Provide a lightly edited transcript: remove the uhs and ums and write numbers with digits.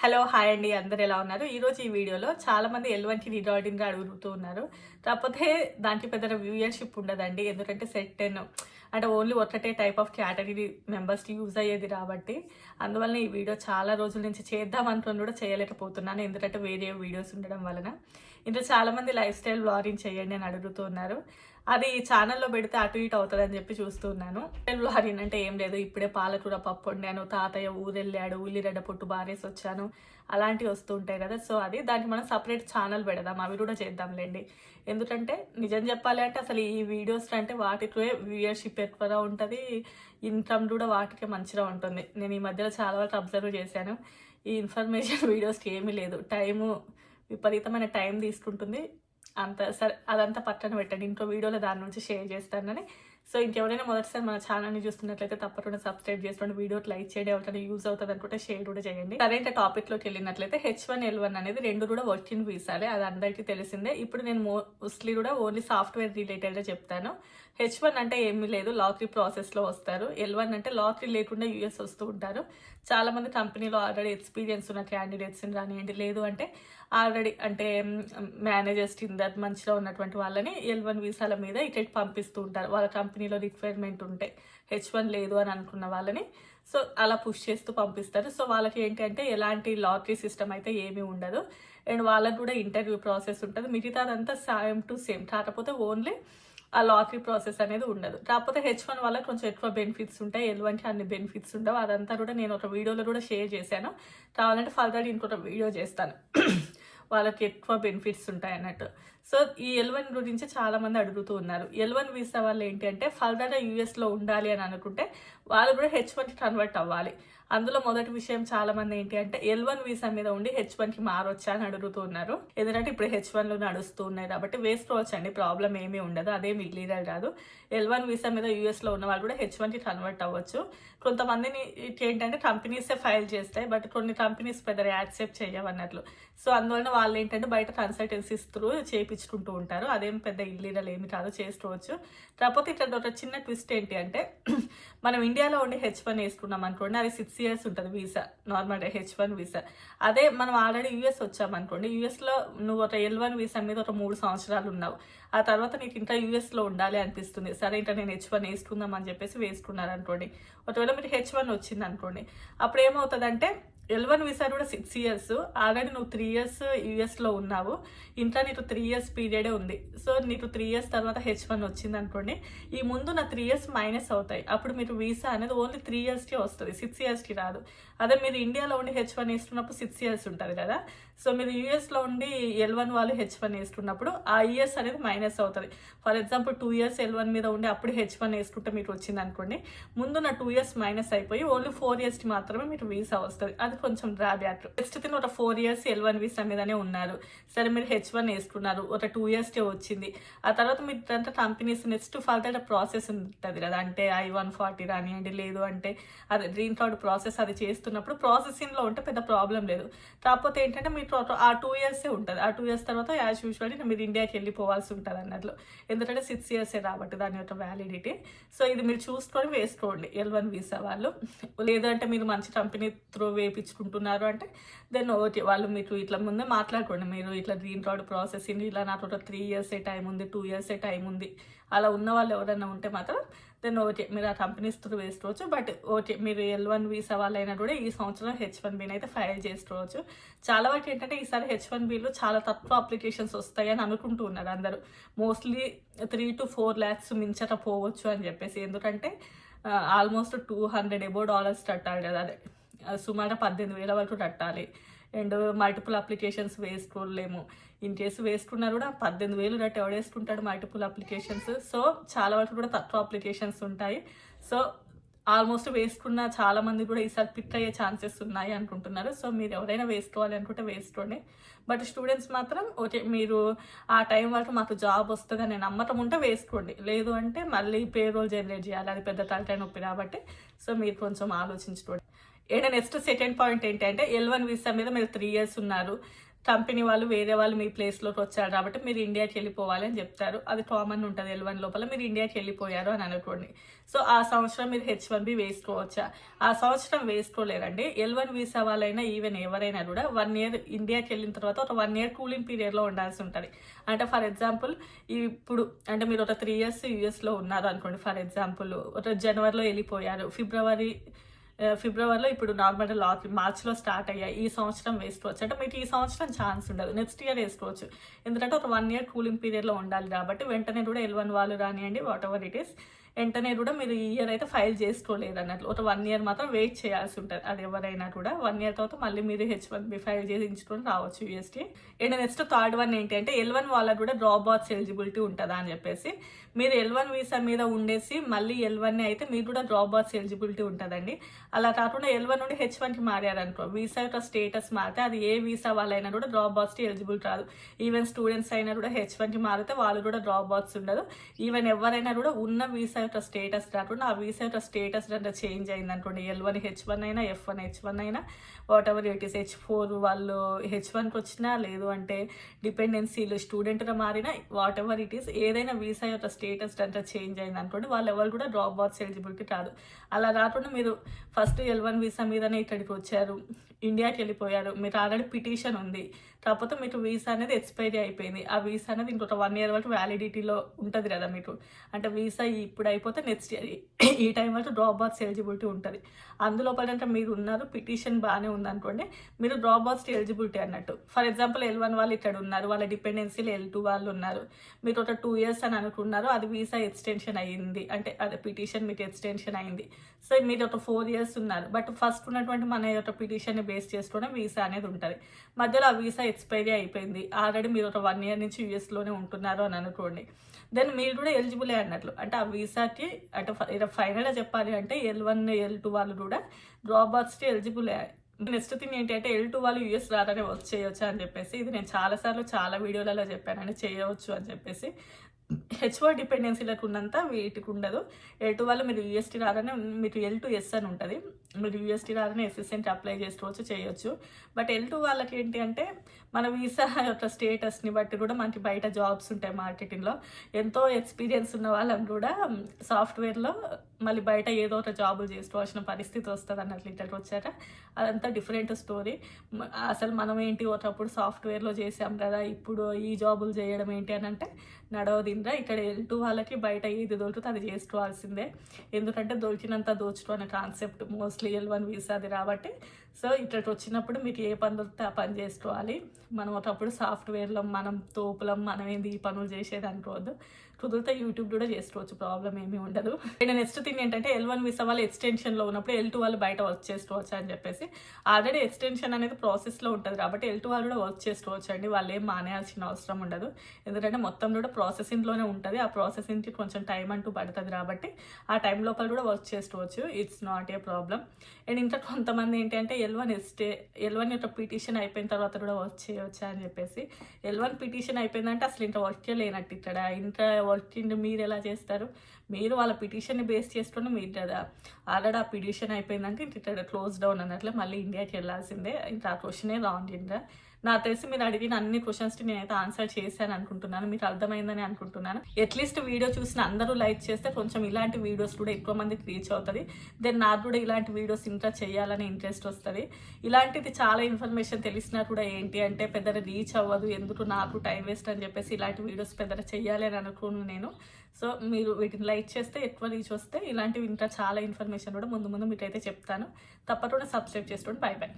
Hello hi అండి, అందరు ఎలా ఉన్నారు? ఈరోజు ఈ వీడియోలో చాలామంది ఎల్1కి రీడార్డింగ్గా అడుగుతూ ఉన్నారు. కాకపోతే దానికి పెద్ద వ్యూయర్షిప్ ఉండదండి. ఎందుకంటే సెట్ 10 అంటే ఓన్లీ ఒకటే టైప్ ఆఫ్ కేటగిరీ మెంబర్స్కి యూజ్ అయ్యేది కాబట్టి అందువల్ల ఈ వీడియో చాలా రోజుల నుంచి చేద్దాం అనుకుని కూడా చేయలేకపోతున్నాను. ఎందుకంటే వేరే వీడియోస్ ఉండడం వలన. ఇందులో చాలామంది లైఫ్ స్టైల్ వ్లాగింగ్ చేయండి అని అడుగుతున్నారు. అది ఛానల్లో పెడితే అటు ఇటు అవుతుందని చెప్పి చూస్తున్నాను. వ్లాగింగ్ అంటే ఏం లేదు, ఇప్పుడే పాలకూర పప్పు వండాను, తాతయ్య ఊరెళ్ళాడు, ఉల్లిగడ్డ పొట్టు బారేసి వచ్చాను, అలాంటివి వస్తూ ఉంటాయి కదా. సో అది దానికి మనం సపరేట్ ఛానల్ పెడదాం, అవి కూడా చేద్దాంలేండి. ఎందుకంటే నిజం చెప్పాలి అంటే అసలు ఈ వీడియోస్ అంటే వాటికే వ్యూయర్షిప్ ఎక్కువగా ఉంటుంది, ఇన్కమ్ కూడా వాటికే మంచిగా ఉంటుంది. నేను ఈ మధ్యలో చాలా వరకు అబ్జర్వ్ చేశాను. ఈ ఇన్ఫర్మేషన్ వీడియోస్కి ఏమీ లేదు, టైము విపరీతమైన టైం తీసుకుంటుంది. అంత సరే, అదంతా పక్కన పెట్టండి, ఇంకో వీడియోలో దాని నుంచి షేర్ చేస్తానని. సో ఇంకెవరైనా మొదటిసారి మన ఛానల్ని చూస్తున్నట్లయితే తప్పకుండా సబ్స్క్రైబ్ చేసుకోండి, వీడియోకి లైక్ చేయండి, ఎవరికైనా యూజ్ అవుతుంది అనుకుంటే షేర్ కూడా చేయండి. సరైన టాపిక్లోకి వెళ్ళినట్లయితే H1 L1 అనేది రెండు కూడా వర్కింగ్ వీసాలే, అది అందరికీ తెలిసిందే. ఇప్పుడు నేను మోస్ట్లీ కూడా ఓన్లీ సాఫ్ట్వేర్ రిలేటెడ్గా చెప్తాను. H1 అంటే ఏమీ లేదు, లాటరీ ప్రాసెస్లో వస్తారు. L1 అంటే లాటరీ లేకుండా యూఎస్ వస్తూ ఉంటారు. చాలామంది కంపెనీలో ఆల్రెడీ ఎక్స్పీరియన్స్ ఉన్న క్యాండిడేట్స్ని రానివ్వండి, లేదు అంటే ఆల్రెడీ అంటే మేనేజర్స్ కింద మంచిగా ఉన్నటువంటి వాళ్ళని L1 వీసాల మీద ఇక్కడ పంపిస్తూ ఉంటారు. వాళ్ళ కంపెనీలో రిక్వైర్మెంట్ ఉంటే H1 లేదు అని అనుకున్న వాళ్ళని సో అలా పుష్ చేస్తూ పంపిస్తారు. సో వాళ్ళకి ఏంటి అంటే ఎలాంటి లాటరీ సిస్టమ్ అయితే ఏమీ ఉండదు. అండ్ వాళ్ళకు కూడా ఇంటర్వ్యూ ప్రాసెస్ ఉంటుంది. మిగతాదంతా సేమ్ టు సేమ్, కాకపోతే ఓన్లీ ఆ లాటరీ ప్రాసెస్ అనేది ఉండదు. కాకపోతే H1 వల్ల కొంచెం ఎక్కువ బెనిఫిట్స్ ఉంటాయి, L1కి అన్ని బెనిఫిట్స్ ఉండవు. అదంతా కూడా నేను ఒక వీడియోలో కూడా షేర్ చేశాను. కావాలంటే ఫర్దర్ ఇంకొక వీడియో చేస్తాను వాళ్ళకి ఎక్కువ బెనిఫిట్స్ ఉంటాయి అన్నట్టు. సో ఈ L1 గురించి చాలా మంది అడుగుతూ ఉన్నారు. L1 వీసా వాళ్ళు ఏంటి అంటే ఫర్దర్గా యూఎస్లో ఉండాలి అని అనుకుంటే వాళ్ళు కూడా H1కి కన్వర్ట్ అవ్వాలి. అందులో మొదటి విషయం చాలా మంది ఏంటి అంటే L1 వీసా మీద ఉండి H1కి మారొచ్చా అని అడుగుతూ ఉన్నారు. ఎందుకంటే ఇప్పుడు H1లో నడుస్తూ ఉన్నాయి కాబట్టి వేసుకోవచ్చండి, ప్రాబ్లం ఏమీ ఉండదు, అదేమి ఇల్లీగల్ కాదు. L1 వీసా మీద యూఎస్లో ఉన్న వాళ్ళు కూడా H1కి కన్వర్ట్ అవ్వచ్చు. కొంతమందిని ఏంటంటే కంపెనీసే ఫైల్ చేస్తాయి, బట్ కొన్ని కంపెనీస్ పెద్దగా యాక్సెప్ట్ చేయవన్నట్లు. సో అందువల్ల వాళ్ళు ఏంటంటే బయట కన్సల్టెన్సీస్ త్రూ చేయించుకుంటూ ఉంటారు. అదేం పెద్ద ఇల్లీగల్ ఏమి కాదు, చేసుకోవచ్చు. కాకపోతే ఇక్కడ ఒక చిన్న ట్విస్ట్ ఏంటి అంటే మనం ఇండియాలో ఉండి H1 వేసుకున్నాం అనుకోండి, అది 6 years ఉంటుంది వీసా, నార్మల్గా H1 వీసా. అదే మనం ఆల్రెడీ యూఎస్ వచ్చామనుకోండి, యూఎస్లో నువ్వు ఒక L1 వీసా మీద ఒక 3 సంవత్సరాలు ఉన్నావు, ఆ తర్వాత నీకు ఇంకా యూఎస్లో ఉండాలి అనిపిస్తుంది, సరే ఇంకా నేను H1 వేసుకుందాం అని చెప్పేసి వేసుకున్నారు అనుకోండి. ఒకవేళ మీరు H1 వచ్చింది అనుకోండి, అప్పుడు ఏమవుతుందంటే L1 వీసా కూడా 6 years, ఆల్రెడీ నువ్వు 3 years యూఎస్లో ఉన్నావు, ఇంకా నీకు 3 years పీరియడే ఉంది. సో నీకు 3 years తర్వాత H1 వచ్చింది అనుకోండి, ఈ ముందు నా 3 years మైనస్ అవుతాయి. అప్పుడు మీరు వీసా అనేది ఓన్లీ 3 yearsకి వస్తుంది, 6 yearsకి రాదు. అదే మీరు ఇండియాలో ఉండి H1 వేసుకున్నప్పుడు 6 years ఉంటుంది కదా. సో మీరు యూఎస్లో ఉండి L1 వాళ్ళు H1 వేసుకున్నప్పుడు ఆ ఇయర్స్ అనేది మైనస్ అవుతుంది. ఫర్ ఎగ్జాంపుల్ 2 years L1 మీద ఉండి అప్పుడు H1 వేసుకుంటే మీకు వచ్చింది అనుకోండి, ముందు నా 2 years మైనస్ అయిపోయి ఓన్లీ 4 yearsకి మాత్రమే మీకు వీసా వస్తుంది. అది కొంచెం డ్రాబ్యాక్. నెక్స్ట్ థింగ్, ఒక 4 years L1 వీసా మీదనే ఉన్నారు, సరే మీరు H1 వేసుకున్నారు, ఒక 2 yearsకే వచ్చింది. ఆ తర్వాత మీరు అంతా కంపెనీస్ నెక్స్ట్ ఫర్దర్ ప్రాసెస్ ఉంటుంది కదా, అంటే I-140 రానివ్వండి, లేదు అంటే అది గ్రీన్ కార్డ్ ప్రాసెస్, అది చేస్తున్నప్పుడు ప్రాసెసింగ్లో ఉంటే పెద్ద ప్రాబ్లం లేదు. కాకపోతే ఏంటంటే మీకు ఆ 2 years ఉంటుంది. ఆ 2 years తర్వాత యాజ్ యూజువల్లీ మీరు ఇండియాకి వెళ్ళిపోవాల్సి ఉంటుంది అన్నట్లు. ఎందుకంటే 6 years కాబట్టి దాని యొక్క వ్యాలిడిటీ. సో ఇది మీరు చూసుకొని వేసుకోండి L1 వీసా వాళ్ళు. లేదంటే మీరు మంచి కంపెనీ త్రూ వేయించుకుంటున్నారు అంటే దెన్ ఓకే, వాళ్ళు మీకు ఇట్లా ముందే మాట్లాడుకోండి, మీరు ఇట్లా గ్రీన్ కార్డ్ ప్రాసెసింగ్ ఇలా నాకు ఒక 3 years టైం ఉంది, 2 years టైం ఉంది, అలా ఉన్న వాళ్ళు ఎవరైనా ఉంటే మాత్రం దెన్ ఓకే మీరు ఆ కంపెనీస్ త్రూ వేసుకోవచ్చు. బట్ ఓకే, మీరు L1 వీసా వాళ్ళైనా కూడా ఈ సంవత్సరం H1Bని అయితే ఫైల్ చేసుకోవచ్చు. చాలా వరకు ఏంటంటే ఈసారి H1Bలో చాలా తక్కువ అప్లికేషన్స్ వస్తాయని అనుకుంటూ ఉన్నారు అందరూ. మోస్ట్లీ 3 to 4 lakhs మించకపోవచ్చు అని చెప్పేసి. ఎందుకంటే ఆల్మోస్ట్ $200 కట్టాలి కదా, అదే సుమారు 18,000 వరకు కట్టాలి. అండ్ మల్టిపుల్ అప్లికేషన్స్ వేసుకోలేము. ఇన్ కేసు వేసుకున్నా కూడా 18,000 కట్టి ఎవడేసుకుంటాడు మల్టిపుల్ అప్లికేషన్స్. సో చాలా వరకు కూడా తక్కువ అప్లికేషన్స్ ఉంటాయి. సో ఆల్మోస్ట్ వేసుకున్న చాలా మంది కూడా ఈసారి పిక్ అయ్యే ఛాన్సెస్ ఉన్నాయి అనుకుంటున్నారు. సో మీరు ఎవరైనా వేసుకోవాలి అనుకుంటే వేసుకోండి. బట్ స్టూడెంట్స్ మాత్రం ఓకే, మీరు ఆ టైం వరకు మాకు జాబ్ వస్తుంది అనే నమ్మకం ఉంటే వేసుకోండి, లేదు అంటే మళ్ళీ పేరోల్ జనరేట్ చేయాలి, అది పెద్ద తలకాయ నొప్పి కాబట్టి. సో మీరు కొంచెం ఆలోచించుకోండి. నెక్స్ట్ సెకండ్ పాయింట్ ఏంటంటే L1 వీసా మీద మీరు 3 years ఉన్నారు, కంపెనీ వాళ్ళు వేరే వాళ్ళు మీ ప్లేస్లోకి వచ్చారు కాబట్టి మీరు ఇండియాకి వెళ్ళిపోవాలి అని చెప్తారు. అది కామన్ ఉంటుంది L1 లోపల. మీరు ఇండియాకి వెళ్ళిపోయారు అని అనుకోండి. సో ఆ సంవత్సరం మీరు H1B వేసుకోవచ్చా? ఆ సంవత్సరం వేసుకోలేరండి. L1 వీసా వాళ్ళైనా ఈవెన్ ఎవరైనా కూడా 1 ఇయర్ ఇండియాకి వెళ్ళిన తర్వాత ఒక 1 ఇయర్ కూలింగ్ పీరియడ్లో ఉండాల్సి ఉంటుంది. అంటే ఫర్ ఎగ్జాంపుల్ ఇప్పుడు అంటే మీరు ఒక 3 ఇయర్స్ యూఎస్లో ఉన్నారు అనుకోండి. ఫర్ ఎగ్జాంపుల్ ఒక జనవరిలో వెళ్ళిపోయారు, ఫిబ్రవరిలో ఇప్పుడు నార్మల్గా మార్చ్లో స్టార్ట్ అయ్యాయి. ఈ సంవత్సరం వేసుకోవచ్చు. అంటే మీకు ఈ సంవత్సరం ఛాన్స్ ఉండదు, నెక్స్ట్ ఇయర్ వేసుకోవచ్చు. ఎందుకంటే ఒక 1 ఇయర్ కూలింగ్ పీరియడ్లో ఉండాలి కాబట్టి వెంటనే కూడా L1 వాళ్ళు రానియండి, వాట్ ఎవర్ ఇట్ ఈస్, వెంటనే కూడా మీరు ఈ ఇయర్ అయితే ఫైల్ చేసుకోలేదు అన్నట్లు. ఒక 1 ఇయర్ మాత్రం వెయిట్ చేయాల్సి ఉంటుంది. అది ఎవరైనా కూడా 1 ఇయర్ తర్వాత మళ్ళీ మీరు H1B ఫైల్ చేయించుకొని రావచ్చు యూఎస్కి. అండ్ నెక్స్ట్ థర్డ్ వన్ ఏంటి అంటే L1 వాళ్ళకు కూడా డ్రాబ్యాక్స్ ఎలిజిబిలిటీ ఉంటుందా అని చెప్పేసి. మీరు L1 వీసా మీద ఉండేసి మళ్ళీ L1 అయితే మీకు కూడా డ్రాబ్యాక్స్ ఎలిజిబిలిటీ ఉంటుందండి. అలా కాకుండా L1 నుండి H1కి మారారనుకో, వీసా యొక్క స్టేటస్ మారితే అది ఏ వీసా వాళ్ళైనా కూడా డ్రాబ్యాక్స్కి ఎలిజిబిలిటీ రాదు. ఈవెన్ స్టూడెంట్స్ అయినా కూడా H1కి మారితే వాళ్ళు కూడా డ్రాబ్యాక్స్ ఉండదు. ఈవెన్ ఎవరైనా కూడా ఉన్న వీసా యొక్క స్టేటస్ రాకుండా ఆ వీసా యొక్క స్టేటస్ అంటే చేంజ్ అయింది అనుకోండి, L1 H1 అయినా, F1 H1 అయినా, what ever it is, H4 వాళ్ళు H1కి వచ్చినా, లేదు అంటే డిపెండెన్సీలు స్టూడెంట్గా మారినా, వాట్ ఎవర్ ఇట్ ఈస్, ఏదైనా వీసా యొక్క స్టేటస్ అంటే చేంజ్ అయింది అనుకోండి, వాళ్ళు ఎవరు కూడా డ్రాబ్యాక్స్ ఎలిజిబిలిటీ రాదు. అలా కాకుండా మీరు ఫస్ట్ L1 వీసా మీదనే ఇక్కడికి వచ్చారు, ఇండియాకి వెళ్ళిపోయారు, మీరు ఆల్రెడీ పిటిషన్ ఉంది, కాకపోతే మీకు వీసా అనేది ఎక్స్పైరీ అయిపోయింది, ఆ వీసా అనేది ఇంకొక 1 ఇయర్ వరకు వ్యాలిడిటీలో ఉంటుంది కదా మీకు. అంటే వీసా ఇప్పుడు అయిపోతే నెక్స్ట్ ఇయర్ ఈ టైం వరకు డ్రాబ్యాక్స్ ఎలిజిబిలిటీ ఉంటుంది. అందులో పడంటే మీరు ఉన్నారు, పిటిషన్ బాగానే ఉందనుకోండి, మీరు డ్రాబ్యాక్స్ ఎలిజిబిలిటీ అన్నట్టు. ఫర్ ఎగ్జాంపుల్ L1 వాళ్ళు ఇక్కడ ఉన్నారు, వాళ్ళ డిపెండెన్సీలు L2 వాళ్ళు ఉన్నారు, మీరు ఒక 2 ఇయర్స్ అని అనుకున్నారు, అది వీసా ఎక్స్టెన్షన్ అయ్యింది, అంటే అదే పిటిషన్ మీకు ఎక్స్టెన్షన్ అయింది. సో మీరు ఒక 4 ఇయర్స్ ఉన్నారు, బట్ ఫస్ట్ ఉన్నటువంటి మన యొక్క పిటిషన్ని బేస్ చేసుకునే వీసా అనేది ఉంటుంది. మధ్యలో ఆ వీసా ఎక్స్పైరీ అయిపోయింది, ఆల్రెడీ మీరు ఒక 1 ఇయర్ నుంచి యూఎస్లోనే ఉంటున్నారు అని అనుకోండి, దెన్ మీరు కూడా ఎలిజిబులే అన్నట్లు. అంటే ఆ వీసాకి అంటే ఫైనల్గా చెప్పాలి అంటే L1 L2 వాళ్ళు కూడా డ్రాబ్యాక్స్కి ఎలిజిబులే. నెక్స్ట్ థింగ్ ఏంటి అంటే L2 వాళ్ళు యూఎస్ రాగానే వర్క్ చేయొచ్చు అని చెప్పేసి, ఇది నేను చాలాసార్లు చాలా వీడియోలలో చెప్పానని, చేయవచ్చు అని చెప్పేసి. H1 డిపెండెన్సీలకు ఉన్నంత వీటికి ఉండదు. L2 వాళ్ళు మీరు యూఎస్టీ రాగానే మీకు L2S అని ఉంటుంది, మీరు యూఎస్టీ రాగానే అసిస్టెంట్ అప్లై చేసుకోవచ్చు, చేయొచ్చు. బట్ L2 వాళ్ళకి ఏంటి అంటే మన వీసా యొక్క స్టేటస్ని బట్టి కూడా మనకి బయట జాబ్స్ ఉంటాయి మార్కెటింగ్లో. ఎంతో ఎక్స్పీరియన్స్ ఉన్న వాళ్ళని కూడా సాఫ్ట్వేర్లో మళ్ళీ బయట ఏదో ఒక జాబులు చేసుకోవాల్సిన పరిస్థితి వస్తుంది అన్నట్లు ఇక్కడికి వచ్చాక. అదంతా డిఫరెంట్ స్టోరీ. అసలు మనం ఏంటి ఒకప్పుడు సాఫ్ట్వేర్లో చేసాం కదా, ఇప్పుడు ఈ జాబులు చేయడం ఏంటి అని అంటే నడవదిందా. ఇక్కడ L2 వాళ్ళకి బయట ఏది దొరికితే అది చేసుకోవాల్సిందే, ఎందుకంటే దొరికినంత దోచుకో అనే కాన్సెప్ట్ మోస్ట్లీ L1 వీసాది కాబట్టి. సో ఇక్కడికి వచ్చినప్పుడు మీకు ఏ పని దొరికితే ఆ పని చేసుకోవాలి. మనం ఒకప్పుడు సాఫ్ట్వేర్లో మనం తోపులం, మనం ఏంది ఈ పనులు చేసేది అనుకోవద్దు. కుదిరితే యూట్యూబ్ కూడా చేసుకోవచ్చు, ప్రాబ్లం ఏమీ ఉండదు. అండ్ నెక్స్ట్ థింగ్ ఏంటంటే L1 వీసా వాళ్ళు ఎక్స్టెన్షన్లో ఉన్నప్పుడు L2 వాళ్ళు బయట వర్క్ చేసుకోవచ్చు అని చెప్పేసి. ఆల్రెడీ ఎక్స్టెన్షన్ అనేది ప్రాసెస్లో ఉంటుంది కాబట్టి L2 వాళ్ళు కూడా వర్క్ చేసుకోవచ్చు అండి, వాళ్ళు ఏం మానేయాల్సిన అవసరం ఉండదు. ఎందుకంటే మొత్తం కూడా ప్రాసెసింగ్లోనే ఉంటుంది, ఆ ప్రాసెసింగ్కి కొంచెం టైం అంటూ పడుతుంది కాబట్టి ఆ టైం లోపల కూడా వర్క్ చేసుకోవచ్చు, it's not a problem. And ఇంకా కొంతమంది ఏంటి అంటే L1 యొక్క పిటిషన్ అయిపోయిన తర్వాత కూడా వర్క్ చేయవచ్చా అని చెప్పేసి. L1 పిటిషన్ అయిపోయిందంటే అసలు ఇంత వర్కే లేనట్టు, ఇక్కడ ఇంత వర్క్ మీరు ఎలా చేస్తారు? మీరు వాళ్ళ పిటిషన్ని బేస్ చేసుకొని మీరు కదా ఆల్రెడీ ఆ పిటిషన్ అయిపోయిందంటే ఇక్కడ క్లోజ్ డౌన్ అన్నట్లు మళ్ళీ ఇండియాకి వెళ్ళాల్సిందే. ఇంకా ఆ క్వశ్చనే రాంగ్. ఇంకా నాకు తెలిసి మీరు అడిగిన అన్ని క్వశ్చన్స్కి నేనైతే ఆన్సర్ చేశాను అనుకుంటున్నాను, మీకు అర్థమైందని అనుకుంటున్నాను. అట్లీస్ట్ వీడియో చూసిన అందరూ లైక్ చేస్తే కొంచెం ఇలాంటి వీడియోస్ కూడా ఎక్కువ మందికి రీచ్ అవుతుంది. దెన్ నాకు కూడా ఇలాంటి వీడియోస్ ఇంకా చేయాలని ఇంట్రెస్ట్ వస్తుంది. ఇలాంటిది చాలా ఇన్ఫర్మేషన్ తెలిసినా కూడా ఏంటి అంటే పెద్దగా రీచ్ అవ్వదు, ఎందుకు నాకు టైం వేస్ట్ అని చెప్పేసి ఇలాంటి వీడియోస్ పెద్దగా చేయాలి అని అనుకున్నాను నేను. సో మీరు వీటిని లైక్ చేస్తే ఎక్కువ రీచ్ వస్తే ఇలాంటివి ఇంకా చాలా ఇన్ఫర్మేషన్ కూడా ముందు మీకైతే చెప్తాను. తప్పకుండా సబ్స్క్రైబ్ చేసుకోండి. By by.